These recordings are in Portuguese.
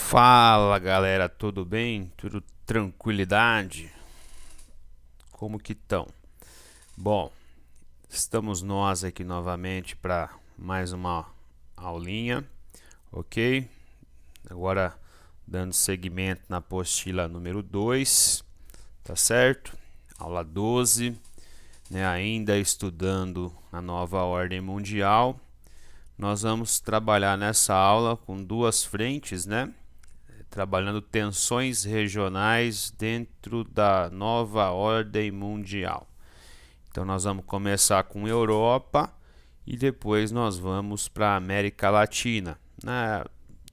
Fala galera, tudo bem? Tudo tranquilidade? Como que estão? Bom, estamos nós aqui novamente para mais uma aulinha, ok? Agora dando seguimento na apostila número 2, tá certo? Aula 12, né? Ainda estudando a nova ordem mundial. Nós vamos trabalhar nessa aula com duas frentes, né? Trabalhando tensões regionais dentro da nova ordem mundial. Então nós vamos começar com Europa e depois nós vamos para a América Latina.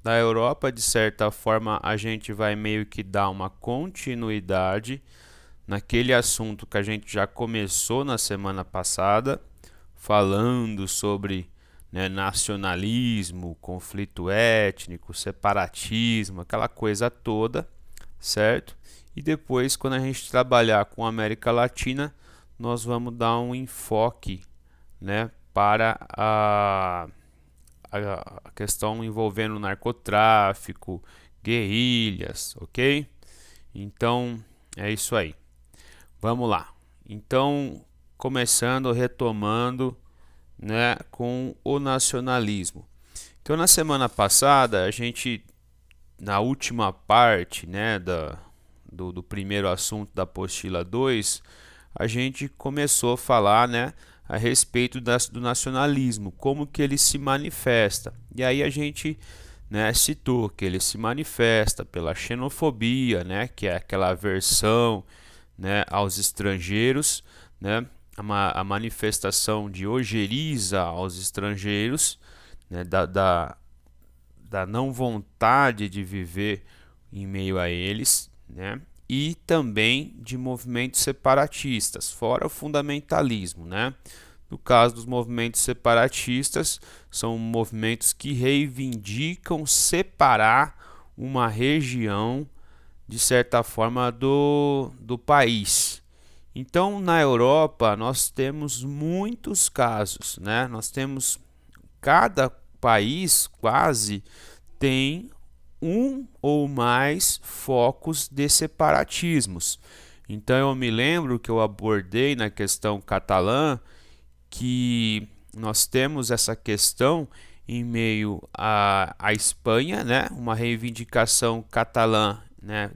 Da Europa, de certa forma, a gente vai meio que dar uma continuidade naquele assunto que a gente já começou na semana passada, falando sobre nacionalismo, conflito étnico, separatismo, aquela coisa toda, certo? E depois, quando a gente trabalhar com a América Latina, nós vamos dar um enfoque, né, para a questão envolvendo narcotráfico, guerrilhas, ok? Então, é isso aí. Vamos lá. Então, começando, retomando, né, com o nacionalismo. Então, na semana passada, a gente, na última parte, né, do primeiro assunto da apostila 2, a gente começou a falar, né, a respeito do nacionalismo, como que ele se manifesta. E aí a gente, né, citou que ele se manifesta pela xenofobia, né, que é aquela aversão, né, aos estrangeiros, né, a manifestação de ojeriza aos estrangeiros, né, da não vontade de viver em meio a eles, né, e também de movimentos separatistas, fora o fundamentalismo, né. No caso dos movimentos separatistas, são movimentos que reivindicam separar uma região, de certa forma, do país. Então, na Europa, nós temos muitos casos, né? Nós temos, cada país quase tem um ou mais focos de separatismos. Então, eu me lembro que eu abordei na questão catalã que nós temos essa questão em meio à Espanha, né? Uma reivindicação catalã, né?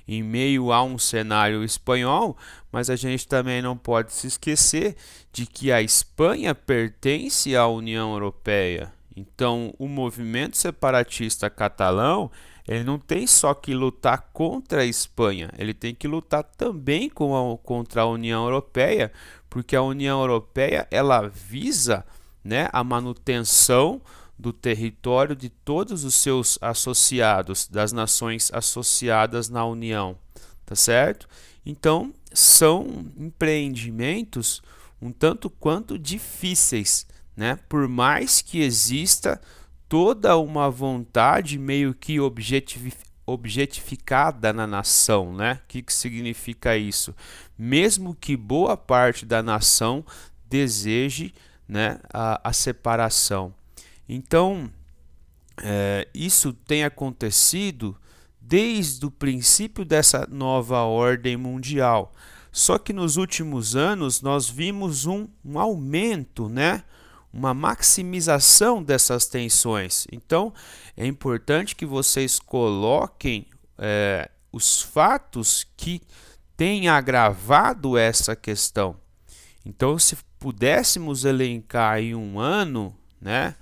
Em meio a um cenário espanhol, mas a gente também não pode se esquecer de que a Espanha pertence à União Europeia. Então, o movimento separatista catalão, ele não tem só que lutar contra a Espanha, ele tem que lutar também contra a União Europeia, porque a União Europeia ela visa, né, a manutenção do território de todos os seus associados, das nações associadas na União, tá certo? Então, são empreendimentos um tanto quanto difíceis, né? Por mais que exista toda uma vontade meio que objetificada na nação, né? O que significa isso? Mesmo que boa parte da nação deseje, né, a separação. Então, isso tem acontecido desde o princípio dessa nova ordem mundial. Só que nos últimos anos nós vimos um aumento, né? Uma maximização dessas tensões. Então, é importante que vocês coloquem os fatos que têm agravado essa questão. Então, se pudéssemos elencar em um ano, né,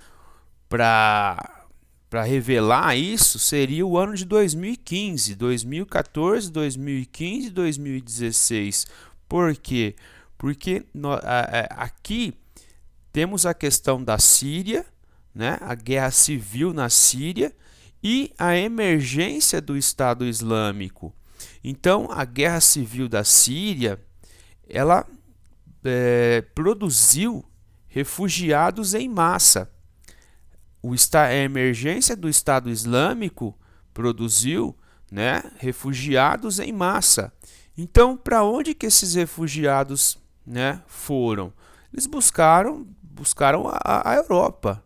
para revelar isso, seria o ano de 2015, 2014, 2015 e 2016. Por quê? Porque aqui temos a questão da Síria, né, a guerra civil na Síria e a emergência do Estado Islâmico. Então, a guerra civil da Síria, ela produziu refugiados em massa. A emergência do Estado Islâmico produziu, né, refugiados em massa. Então, para onde que esses refugiados, né, foram? Eles buscaram a Europa,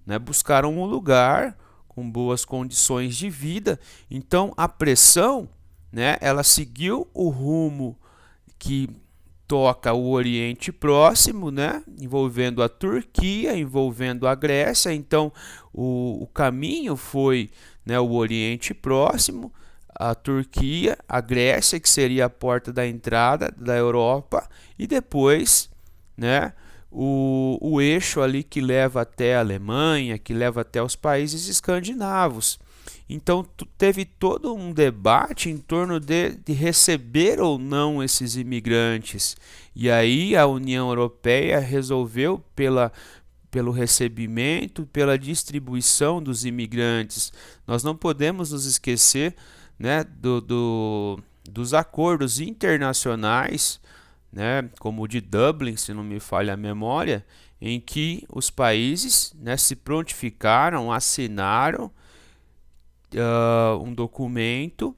né, buscaram um lugar com boas condições de vida. Então a pressão, né, ela seguiu o rumo que toca o Oriente Próximo, né, envolvendo a Turquia, envolvendo a Grécia. Então o caminho foi, né, o Oriente Próximo, a Turquia, a Grécia, que seria a porta da entrada da Europa, e depois, né, o eixo ali que leva até a Alemanha, que leva até os países escandinavos. Então teve todo um debate em torno de receber ou não esses imigrantes. E aí a União Europeia resolveu pelo recebimento, pela distribuição dos imigrantes. Nós não podemos nos esquecer, né, dos acordos internacionais, né, como o de Dublin, se não me falha a memória, em que os países, né, se prontificaram, assinaram um documento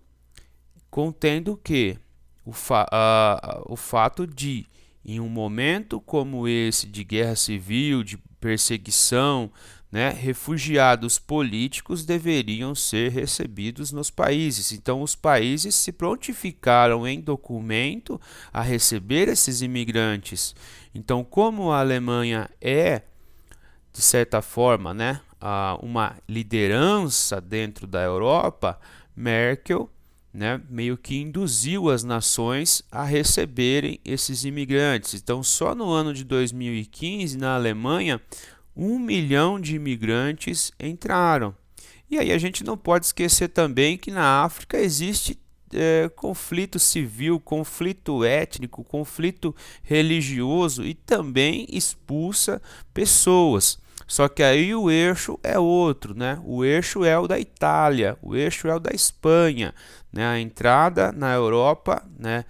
contendo que o fato de, em um momento como esse de guerra civil, de perseguição, né, refugiados políticos deveriam ser recebidos nos países. Então, os países se prontificaram em documento a receber esses imigrantes. Então, como a Alemanha é, de certa forma, né, uma liderança dentro da Europa, Merkel, né, meio que induziu as nações a receberem esses imigrantes. Então, só no ano de 2015, na Alemanha, 1 milhão de imigrantes entraram. E aí a gente não pode esquecer também que na África existe conflito civil, conflito étnico, conflito religioso e também expulsa pessoas. Só que aí o eixo é outro, né? O eixo é o da Itália, o eixo é o da Espanha, né? A entrada na Europa, né?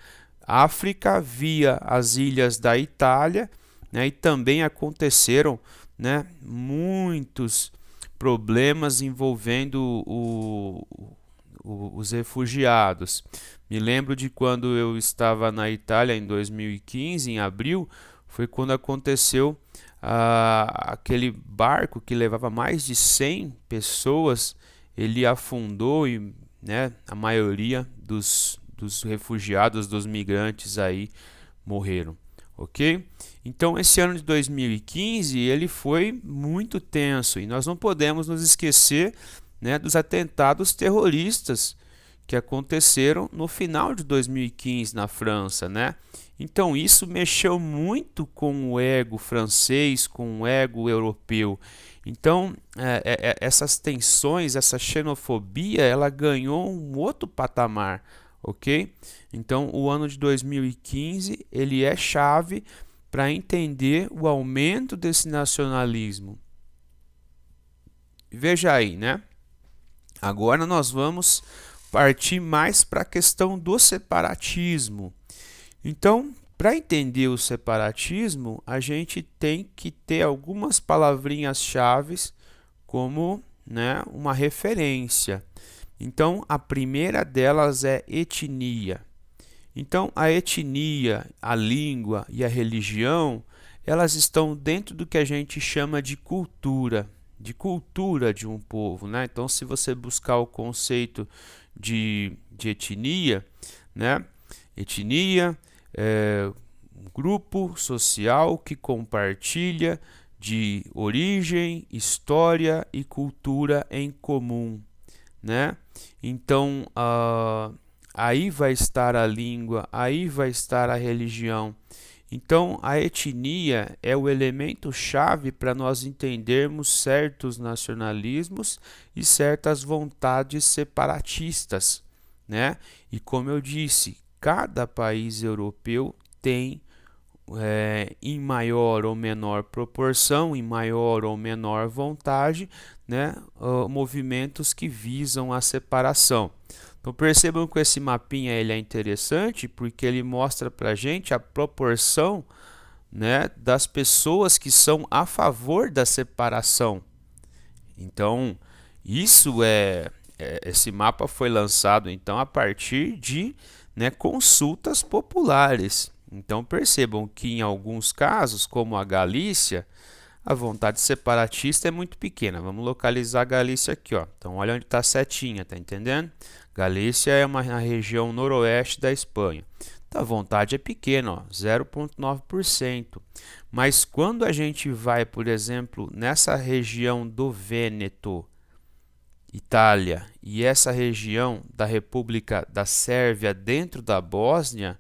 África via as ilhas da Itália, né? E também aconteceram, né, muitos problemas envolvendo os refugiados. Me lembro de quando eu estava na Itália em 2015, em abril, foi quando aconteceu aquele barco que levava mais de 100 pessoas, ele afundou e, né, a maioria dos refugiados, dos migrantes aí morreram. Ok? Então esse ano de 2015 ele foi muito tenso e nós não podemos nos esquecer, né, dos atentados terroristas que aconteceram no final de 2015 na França, né? Então isso mexeu muito com o ego francês, com o ego europeu. Então essas tensões, essa xenofobia, ela ganhou um outro patamar. Ok? Então, o ano de 2015 ele é chave para entender o aumento desse nacionalismo. Veja aí, né? Agora nós vamos partir mais para a questão do separatismo. Então, para entender o separatismo, a gente tem que ter algumas palavrinhas-chave como, né, uma referência. Então, a primeira delas é etnia. Então, a etnia, a língua e a religião, elas estão dentro do que a gente chama de cultura de um povo, né? Então, se você buscar o conceito de etnia, né? Etnia é um grupo social que compartilha de origem, história e cultura em comum, né? Então, aí vai estar a língua, aí vai estar a religião. Então, a etnia é o elemento chave para nós entendermos certos nacionalismos e certas vontades separatistas, né? E como eu disse, cada país europeu tem em maior ou menor proporção, em maior ou menor vontade, né, movimentos que visam a separação. Então percebam que esse mapinha ele é interessante porque ele mostra para a gente a proporção, né, das pessoas que são a favor da separação. Então isso esse mapa foi lançado então a partir de, né, consultas populares. Então percebam que em alguns casos, como a Galícia, A vontade separatista é muito pequena. Vamos localizar a Galícia aqui, ó. Então, olha onde está a setinha, tá entendendo? Galícia é uma região noroeste da Espanha. Então, a vontade é pequena, ó, 0,9%. Mas quando a gente vai, por exemplo, nessa região do Vêneto, Itália, e essa região da República da Sérvia dentro da Bósnia,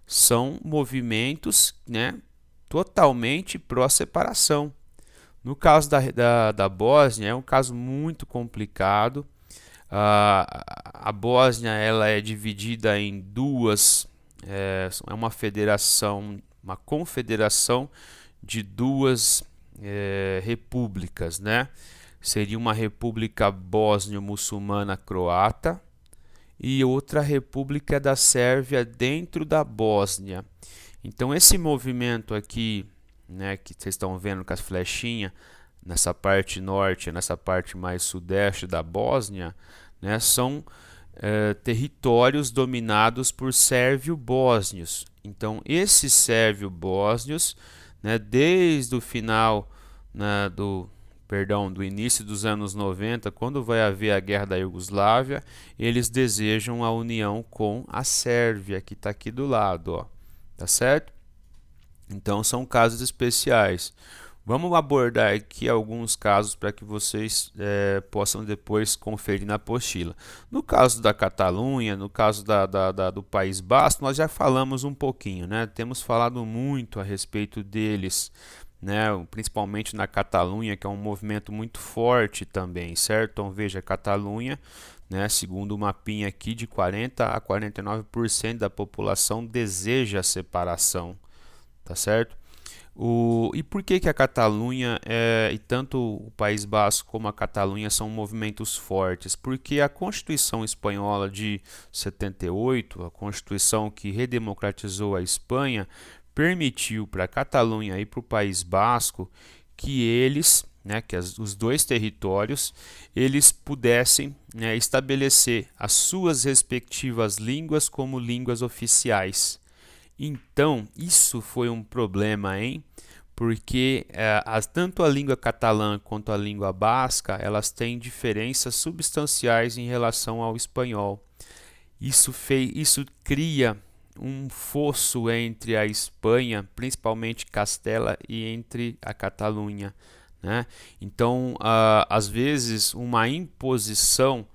são movimentos, né, totalmente pró-separação. No caso da Bósnia, é um caso muito complicado. A Bósnia ela é dividida em duas, é uma federação, uma confederação de duas repúblicas, né? Seria uma república bósnio-muçulmana croata e outra república da Sérvia dentro da Bósnia. Então esse movimento aqui, né, que vocês estão vendo com as flechinhas, nessa parte norte, nessa parte mais sudeste da Bósnia, né, são territórios dominados por sérvio-bósnios. Então esses sérvio-bósnios, né, desde o final, né, do início dos anos 90, quando vai haver a guerra da Iugoslávia, eles desejam a união com a Sérvia, que está aqui do lado, ó, tá certo? Então são casos especiais. Vamos abordar aqui alguns casos para que vocês possam depois conferir na apostila. No caso da Catalunha, no caso do País Basco, nós já falamos um pouquinho, né? Temos falado muito a respeito deles, né, principalmente na Catalunha, que é um movimento muito forte também, certo? Então veja, a Catalunha, né, segundo o mapinha aqui, de 40 a 49% da população deseja a separação, tá certo? E por que a Catalunha e tanto o País Basco como a Catalunha são movimentos fortes? Porque a Constituição Espanhola de 78, a Constituição que redemocratizou a Espanha, permitiu para a Catalunha e para o País Basco que eles, né, que os dois territórios, eles pudessem, né, estabelecer as suas respectivas línguas como línguas oficiais. Então, isso foi um problema, hein? Porque tanto a língua catalã quanto a língua basca, elas têm diferenças substanciais em relação ao espanhol. Isso cria um fosso entre a Espanha, principalmente Castela, e entre a Catalunha, né? Então, às vezes, uma imposição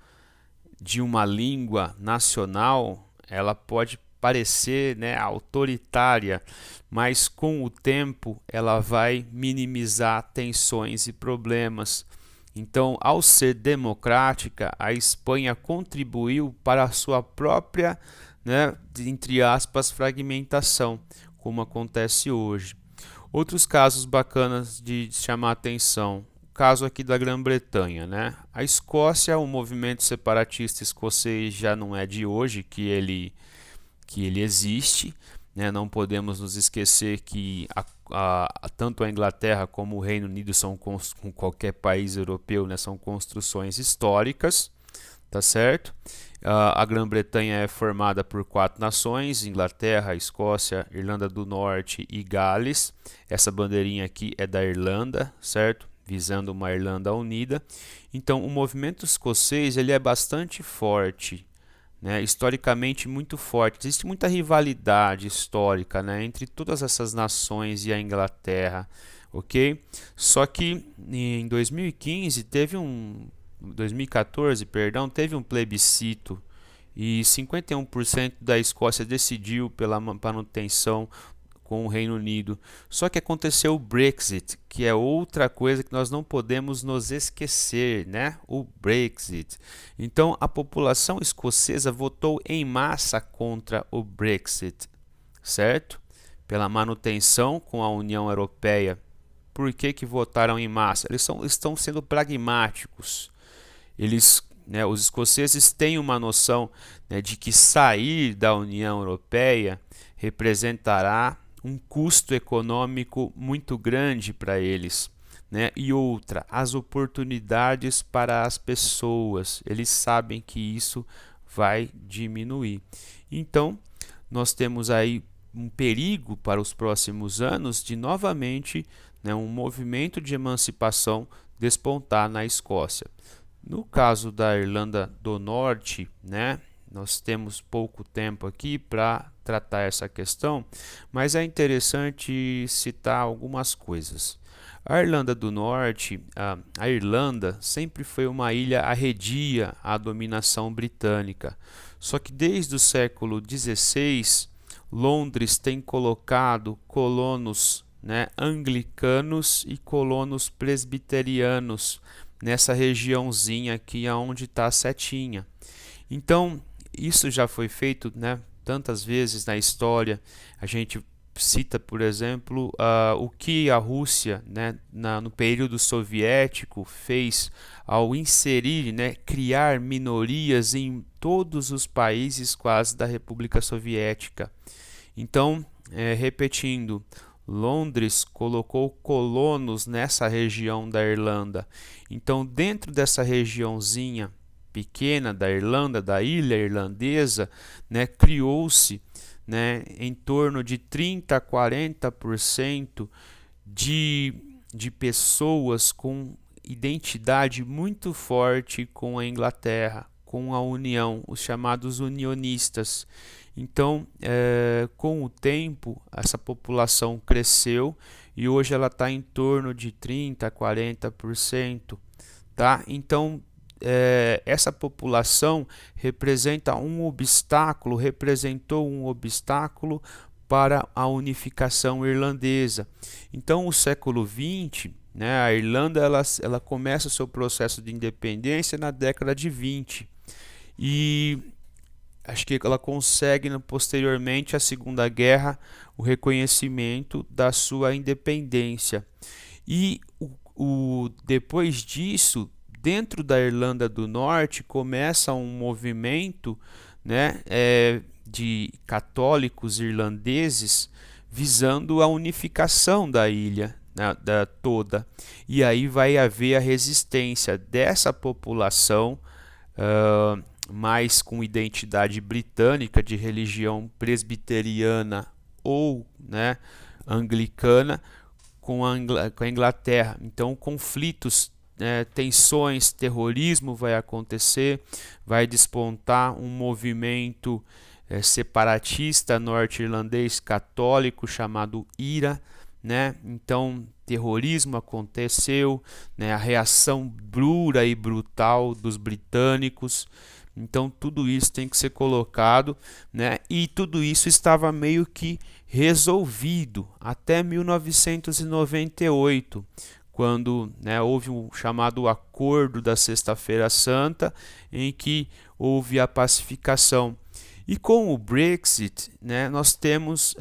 de uma língua nacional, ela pode parecer, né, autoritária, mas com o tempo ela vai minimizar tensões e problemas. Então, ao ser democrática, a Espanha contribuiu para a sua própria, né, entre aspas, fragmentação, como acontece hoje. Outros casos bacanas de chamar a atenção. O caso aqui da Grã-Bretanha, né? A Escócia, o movimento separatista escocês já não é de hoje que ele existe, né? Não podemos nos esquecer que tanto a Inglaterra como o Reino Unido são, com qualquer país europeu, né, são construções históricas, tá certo? A Grã-Bretanha é formada por 4 nações: Inglaterra, Escócia, Irlanda do Norte e Gales. Essa bandeirinha aqui é da Irlanda, certo? Visando uma Irlanda unida. Então, o movimento escocês ele é bastante forte, né? Historicamente muito forte. Existe muita rivalidade histórica, né, entre todas essas nações e a Inglaterra, ok? Só que em 2014, perdão, teve um plebiscito e 51% da Escócia decidiu pela manutenção com o Reino Unido. Só que aconteceu o Brexit, que é outra coisa que nós não podemos nos esquecer, né? O Brexit. Então, a população escocesa votou em massa contra o Brexit, certo? Pela manutenção com a União Europeia. Por que votaram em massa? Eles estão sendo pragmáticos. Né, os escoceses têm uma noção, né, de que sair da União Europeia representará um custo econômico muito grande para eles, né? E outra, as oportunidades para as pessoas, eles sabem que isso vai diminuir. Então, nós temos aí um perigo para os próximos anos de novamente né, um movimento de emancipação despontar na Escócia. No caso da Irlanda do Norte, né, nós temos pouco tempo aqui para tratar essa questão, mas é interessante citar algumas coisas. A Irlanda do Norte, a Irlanda sempre foi uma ilha arredia à dominação britânica. Só que desde o século XVI, Londres tem colocado colonos, né, anglicanos e colonos presbiterianos nessa regiãozinha aqui onde está a setinha. Então, isso já foi feito, né, tantas vezes na história. A gente cita, por exemplo, o que a Rússia, né, no período soviético fez ao inserir, né, criar minorias em todos os países quase da República Soviética. Então, repetindo, Londres colocou colonos nessa região da Irlanda. Então, dentro dessa regiãozinha pequena da Irlanda, da ilha irlandesa, né, criou-se, né, em torno de 30 a 40% de pessoas com identidade muito forte com a Inglaterra, com a União, os chamados unionistas. Então, com o tempo, essa população cresceu e hoje ela está em torno de 30 a 40%. Tá? Então, essa população representou um obstáculo para a unificação irlandesa. Então, o século XX, né, a Irlanda ela começa o seu processo de independência na década de 20 e acho que ela consegue posteriormente à Segunda Guerra o reconhecimento da sua independência. E depois disso, dentro da Irlanda do Norte, começa um movimento, né, de católicos irlandeses visando a unificação da ilha, né, toda. E aí vai haver a resistência dessa população mais com identidade britânica, de religião presbiteriana ou, né, anglicana, com a Inglaterra. Então, conflitos, tensões, terrorismo vai acontecer, vai despontar um movimento separatista norte-irlandês católico chamado IRA, né? Então, terrorismo aconteceu, né? A reação dura e brutal dos britânicos. Então, tudo isso tem que ser colocado, né? E tudo isso estava meio que resolvido até 1998, quando, né, houve um chamado Acordo da Sexta-feira Santa, em que houve a pacificação. E com o Brexit, né, nós temos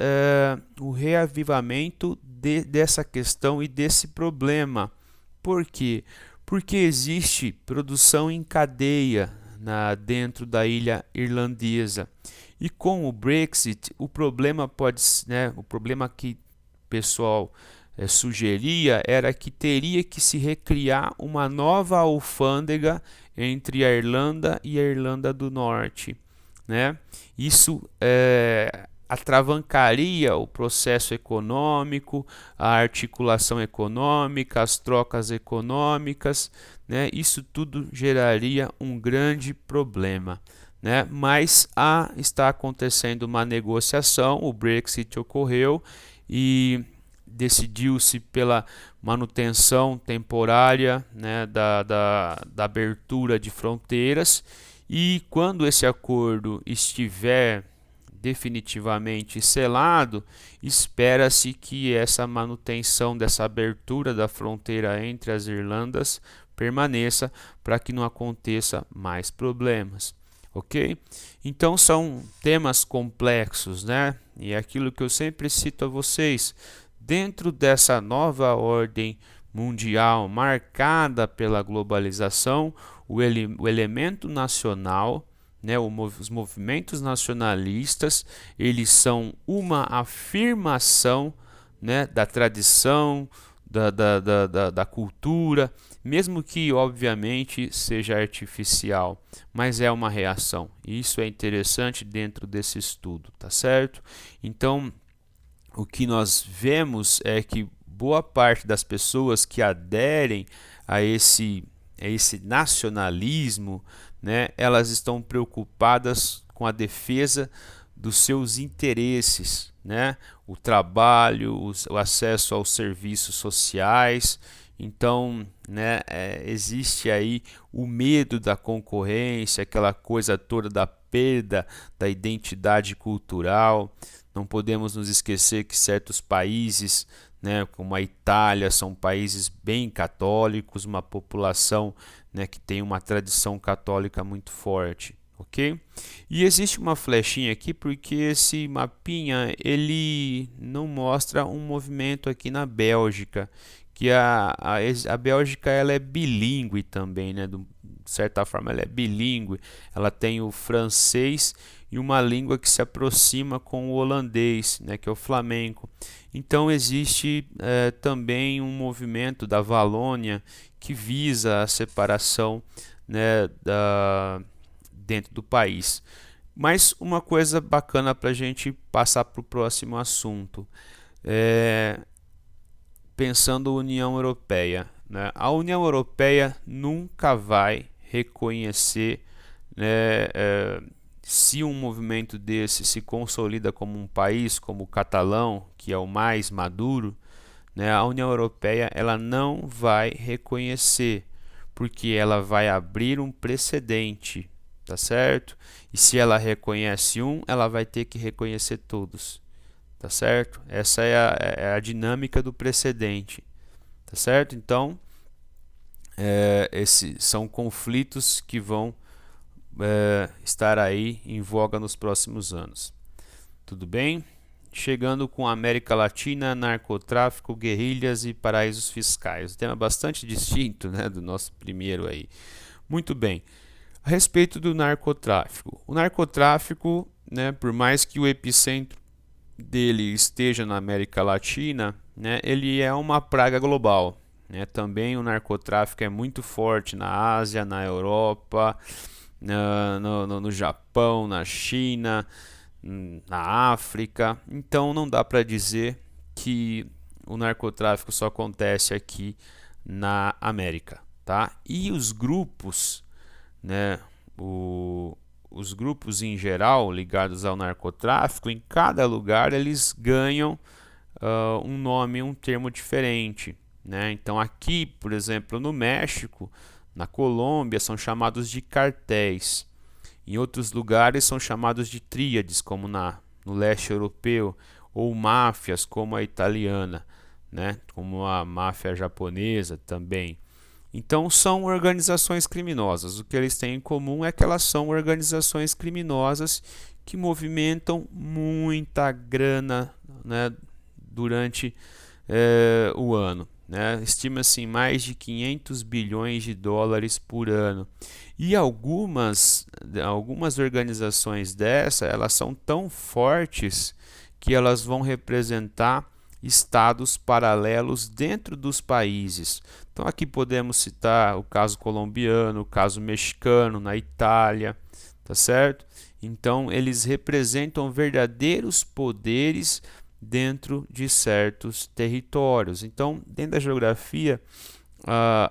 o reavivamento dessa questão e desse problema. Por quê? Porque existe produção em cadeia dentro da ilha irlandesa. E com o Brexit, o problema o problema que o pessoal sugeria era que teria que se recriar uma nova alfândega entre a Irlanda e a Irlanda do Norte, né? Isso atravancaria o processo econômico, a articulação econômica, as trocas econômicas, né? Isso tudo geraria um grande problema, né? Mas está acontecendo uma negociação, o Brexit ocorreu e decidiu-se pela manutenção temporária, né, da abertura de fronteiras, e quando esse acordo estiver definitivamente selado, espera-se que essa manutenção dessa abertura da fronteira entre as Irlandas permaneça para que não aconteça mais problemas. Ok? Então são temas complexos, né? E é aquilo que eu sempre cito a vocês, dentro dessa nova ordem mundial marcada pela globalização, o elemento nacional, né, os movimentos nacionalistas, eles são uma afirmação, né, da tradição, da cultura, mesmo que obviamente seja artificial, mas é uma reação. Isso é interessante dentro desse estudo, tá certo? Então, o que nós vemos é que boa parte das pessoas que aderem a esse nacionalismo, né, elas estão preocupadas com a defesa dos seus interesses, né, o trabalho, o acesso aos serviços sociais. Então, né, existe aí o medo da concorrência, aquela coisa toda da perda da identidade cultural. Não podemos nos esquecer que certos países, né, como a Itália, são países bem católicos, uma população, né, que tem uma tradição católica muito forte, ok? E existe uma flechinha aqui porque esse mapinha ele não mostra um movimento aqui na Bélgica, que a Bélgica ela é bilíngue também, né? De certa forma ela é bilíngue, ela tem o francês e uma língua que se aproxima com o holandês, né? Que é o flamenco. Então existe também um movimento da Valônia que visa a separação, né, dentro do país. Mas uma coisa bacana para a gente passar para o próximo assunto, pensando na União Europeia, né? A União Europeia nunca vai reconhecer, né, se um movimento desse se consolida como um país, como o catalão, que é o mais maduro, né, a União Europeia ela não vai reconhecer, porque ela vai abrir um precedente, tá certo? E se ela reconhece um, ela vai ter que reconhecer todos, tá certo? Essa é a dinâmica do precedente, tá certo? Então, esses são conflitos que vão estar aí em voga nos próximos anos. Tudo bem? Chegando com a América Latina, narcotráfico, guerrilhas e paraísos fiscais. Um tema bastante distinto, né, do nosso primeiro aí. Muito bem. A respeito do narcotráfico. O narcotráfico, né, por mais que o epicentro dele esteja na América Latina, né, ele é uma praga global, né? Também o narcotráfico é muito forte na Ásia, na Europa, no Japão, na China, na África. Então não dá para dizer que o narcotráfico só acontece aqui na América, tá? E os grupos, né, os grupos em geral ligados ao narcotráfico, em cada lugar eles ganham um nome, um termo diferente, né? Então aqui, por exemplo, no México, na Colômbia, são chamados de cartéis. Em outros lugares são chamados de tríades, como no leste europeu, ou máfias, como a italiana, né? Como a máfia japonesa também. Então são organizações criminosas. O que eles têm em comum é que elas são organizações criminosas que movimentam muita grana, né, durante o ano, né? Estima-se em mais de 500 bilhões de dólares por ano. E algumas organizações elas são tão fortes que elas vão representar estados paralelos dentro dos países. Então aqui podemos citar o caso colombiano, o caso mexicano na Itália, tá certo? Então eles representam verdadeiros poderes dentro de certos territórios. Então, dentro da geografia,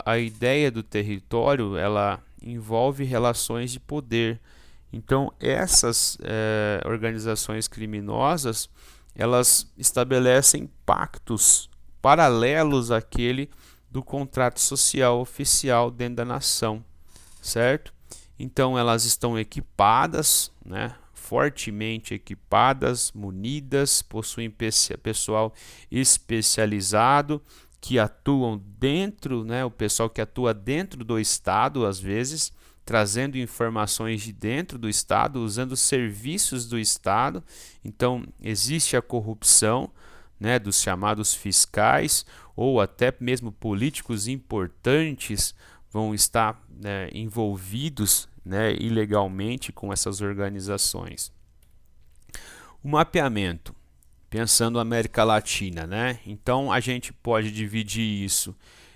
a ideia do território ela envolve relações de poder. Então, essas organizações criminosas elas estabelecem pactos paralelos àquele do contrato social oficial dentro da nação, certo? Então elas estão equipadas, né, fortemente equipadas, munidas, possuem pessoal especializado que atuam dentro, né, o pessoal que atua dentro do estado às vezes, trazendo informações de dentro do estado, usando serviços do estado. Então existe a corrupção, né, dos chamados fiscais, ou até mesmo políticos importantes vão estar, né, envolvidos, né, ilegalmente com essas organizações. O mapeamento, pensando na América Latina, né? Então a gente pode dividir isso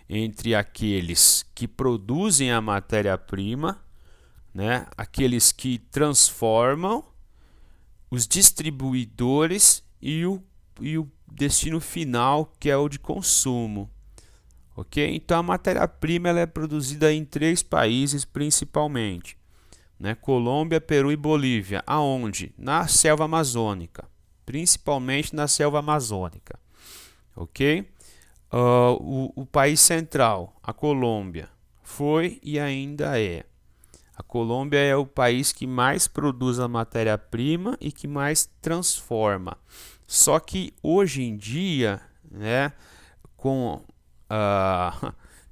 entre aqueles que produzem a matéria-prima, né, aqueles que transformam, os distribuidores e destino final, que é o de consumo. Ok? Então a matéria-prima ela é produzida em 3 países principalmente, né? Colômbia, Peru e Bolívia. Aonde? Na selva amazônica, principalmente na selva amazônica. Ok? O país central, a Colômbia, foi e ainda é. A Colômbia é o país que mais produz a matéria-prima e que mais transforma. Só que hoje em dia, né, com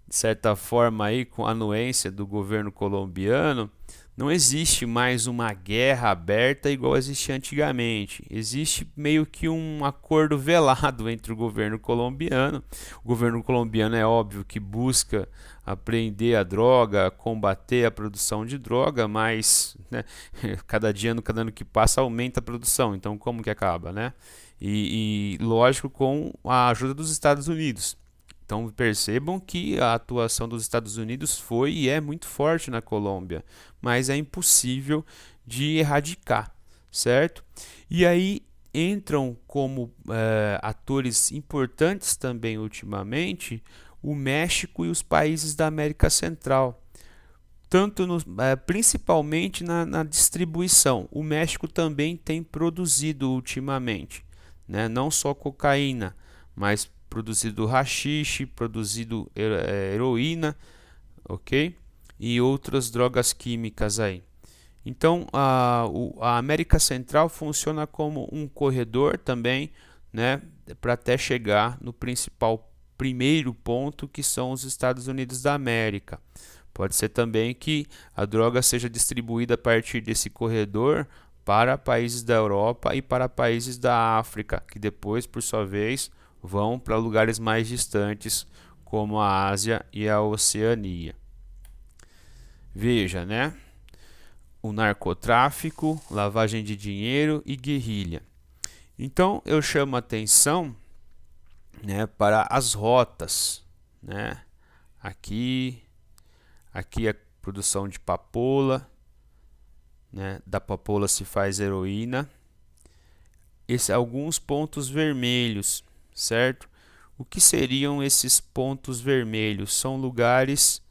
de certa forma aí, com a anuência do governo colombiano, não existe mais uma guerra aberta igual existia antigamente. Existe meio que um acordo velado entre o governo colombiano. O governo colombiano é óbvio que busca apreender a droga, combater a produção de droga, mas né, cada ano que passa aumenta a produção. Então como que acaba, né? E lógico com a ajuda dos Estados Unidos. Então percebam que a atuação dos Estados Unidos foi e é muito forte na Colômbia, mas é impossível de erradicar, certo? E aí entram como atores importantes também ultimamente o México e os países da América Central, principalmente na distribuição. O México também tem produzido ultimamente, né? Não só cocaína, mas produzido haxixe, produzido heroína, ok? E outras drogas químicas aí. Então a América Central funciona como um corredor também, né? Para até chegar no principal primeiro ponto, que são os Estados Unidos da América. Pode ser também que a droga seja distribuída a partir desse corredor para países da Europa e para países da África, que depois, por sua vez, vão para lugares mais distantes, como a Ásia e a Oceania. Veja, né? O narcotráfico, lavagem de dinheiro e guerrilha. Então eu chamo a atenção, né, para as rotas, né? Aqui a produção de papoula, né? Da papoula se faz heroína. Alguns pontos vermelhos, certo? O que seriam esses pontos vermelhos? São lugares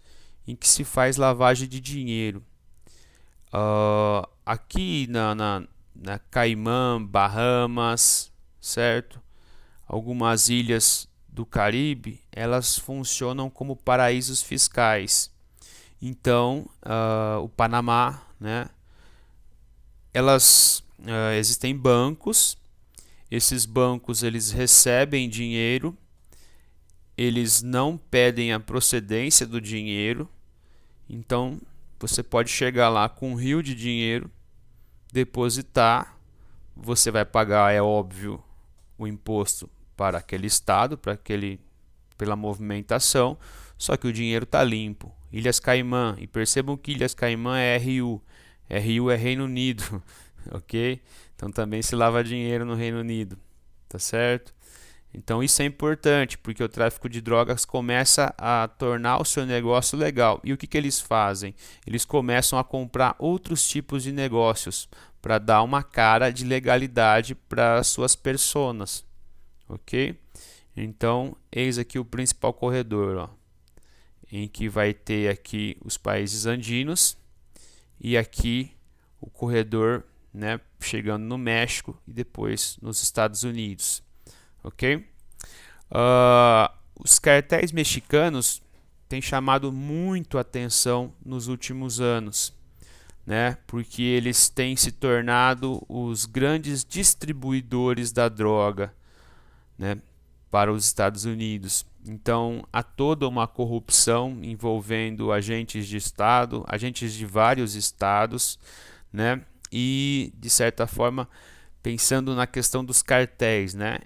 em que se faz lavagem de dinheiro. Aqui na Caimã, Bahamas, certo? Algumas ilhas do Caribe, elas funcionam como paraísos fiscais. Então, o Panamá, né? Existem bancos. Esses bancos eles recebem dinheiro, eles não pedem a procedência do dinheiro. Então você pode chegar lá com um rio de dinheiro, depositar, você vai pagar, é óbvio, o imposto para aquele estado, pela movimentação, só que o dinheiro está limpo. Ilhas Caimã, e percebam que Ilhas Caimã é RU. RU é Reino Unido, ok? Então também se lava dinheiro no Reino Unido, tá certo? Então isso é importante, porque o tráfico de drogas começa a tornar o seu negócio legal. E o que eles fazem? Eles começam a comprar outros tipos de negócios para dar uma cara de legalidade para suas personas, ok? Então eis aqui o principal corredor, ó, em que vai ter aqui os países andinos e aqui o corredor, né, chegando no México e depois nos Estados Unidos. Ok? Os cartéis mexicanos têm chamado muito a atenção nos últimos anos, né? Porque eles têm se tornado os grandes distribuidores da droga, né, para os Estados Unidos. Então há toda uma corrupção envolvendo agentes de Estado, agentes de vários estados, né? E de certa forma pensando na questão dos cartéis, né?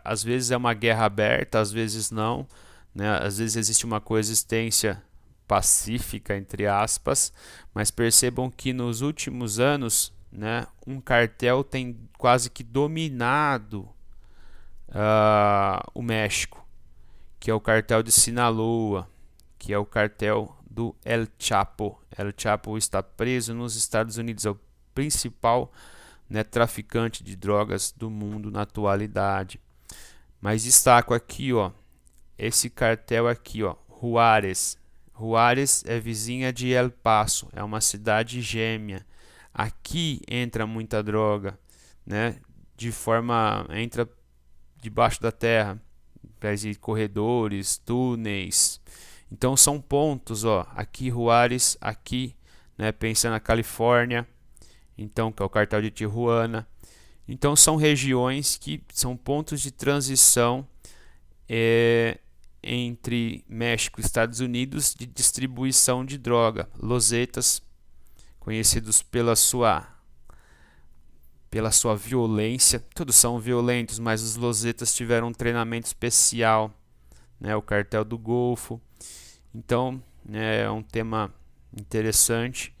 Às vezes é uma guerra aberta, às vezes não, né? Às vezes existe uma coexistência pacífica, entre aspas, mas percebam que nos últimos anos, né, um cartel tem quase que dominado o México, que é o cartel de Sinaloa, que é o cartel do El Chapo. El Chapo está preso nos Estados Unidos, é o principal, né, traficante de drogas do mundo na atualidade. Mas destaco aqui, ó, esse cartel aqui, ó, Juárez. Juárez é vizinha de El Paso, é uma cidade gêmea. Aqui entra muita droga, né? Entra debaixo da terra, corredores, túneis. Então são pontos, ó, aqui Juárez, aqui, né, pensa na Califórnia, então que é o cartel de Tijuana. Então são regiões que são pontos de transição entre México e Estados Unidos de distribuição de droga, losetas, conhecidos pela sua violência. Todos são violentos, mas os losetas tiveram um treinamento especial, né, o cartel do Golfo. Então, é um tema interessante.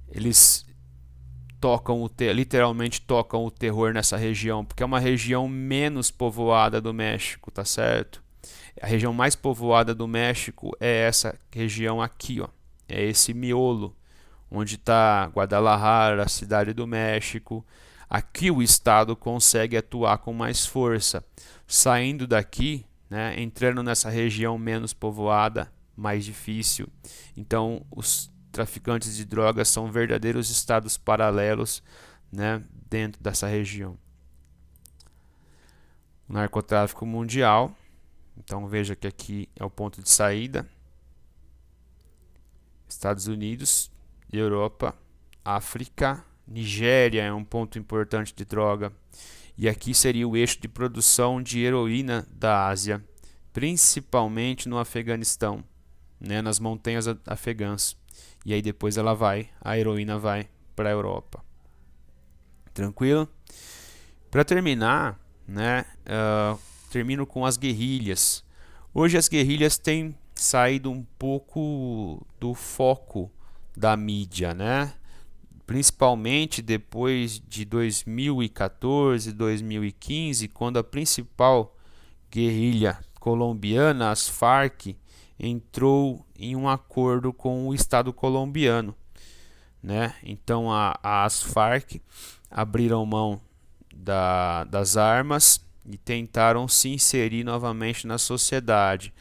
Eles literalmente tocam o terror nessa região, porque é uma região menos povoada do México, tá certo? A região mais povoada do México é essa região aqui, ó. É esse miolo, onde está Guadalajara, a cidade do México. Aqui o Estado consegue atuar com mais força. Saindo daqui, né, entrando nessa região menos povoada, mais difícil. Então, os traficantes de drogas são verdadeiros estados paralelos, né, dentro dessa região. O narcotráfico mundial. Então veja que aqui é o ponto de saída. Estados Unidos, Europa, África, Nigéria é um ponto importante de droga. E aqui seria o eixo de produção de heroína da Ásia, principalmente no Afeganistão, né, nas montanhas afegãs. E aí depois a heroína vai para a Europa. Tranquilo? Para terminar, né, termino com as guerrilhas. Hoje as guerrilhas têm saído um pouco do foco da mídia, né? Principalmente depois de 2014, 2015, quando a principal guerrilha colombiana, as Farc, entrou em um acordo com o Estado colombiano, né? Então as Farc abriram mão das armas e tentaram se inserir novamente na sociedade.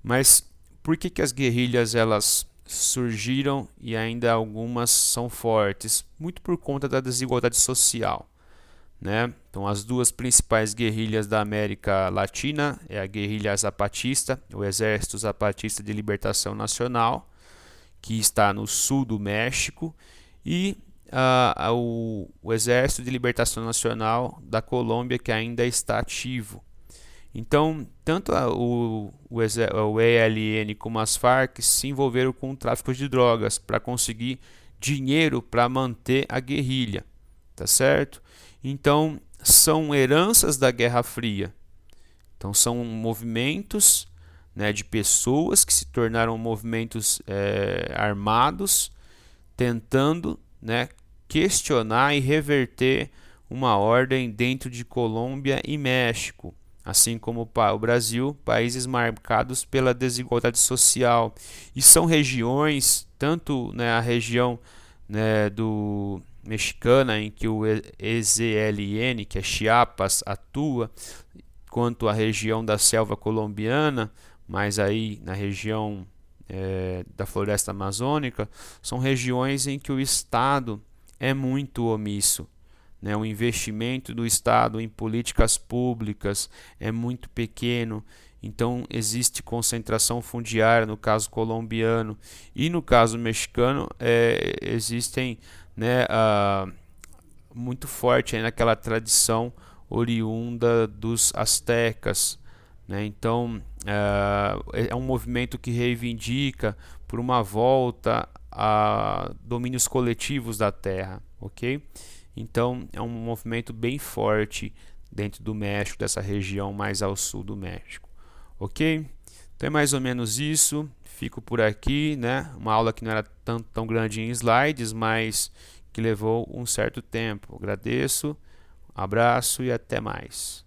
Mas por que as guerrilhas elas surgiram e ainda algumas são fortes? Muito por conta da desigualdade social, né? Então as duas principais guerrilhas da América Latina é a guerrilha zapatista, o Exército Zapatista de Libertação Nacional, que está no sul do México, e o Exército de Libertação Nacional da Colômbia, que ainda está ativo. Então, tanto o ELN como as Farc se envolveram com o tráfico de drogas para conseguir dinheiro para manter a guerrilha, tá certo? Então, são heranças da Guerra Fria. Então, são movimentos, né, de pessoas que se tornaram movimentos armados, tentando, né, questionar e reverter uma ordem dentro de Colômbia e México, assim como o Brasil, países marcados pela desigualdade social. E são regiões, tanto, né, a região, né, do mexicana, em que o EZLN, que é Chiapas, atua, quanto a região da selva colombiana, mas aí na região da floresta amazônica, são regiões em que o Estado é muito omisso, né? O investimento do Estado em políticas públicas é muito pequeno, então existe concentração fundiária no caso colombiano, e no caso mexicano existem, né, muito forte naquela tradição oriunda dos astecas, né? Então é um movimento que reivindica por uma volta a domínios coletivos da terra, ok? Então é um movimento bem forte dentro do México, dessa região mais ao sul do México, ok? Então é mais ou menos isso. Fico por aqui, né? Uma aula que não era tão grande em slides, mas que levou um certo tempo. Agradeço, abraço e até mais.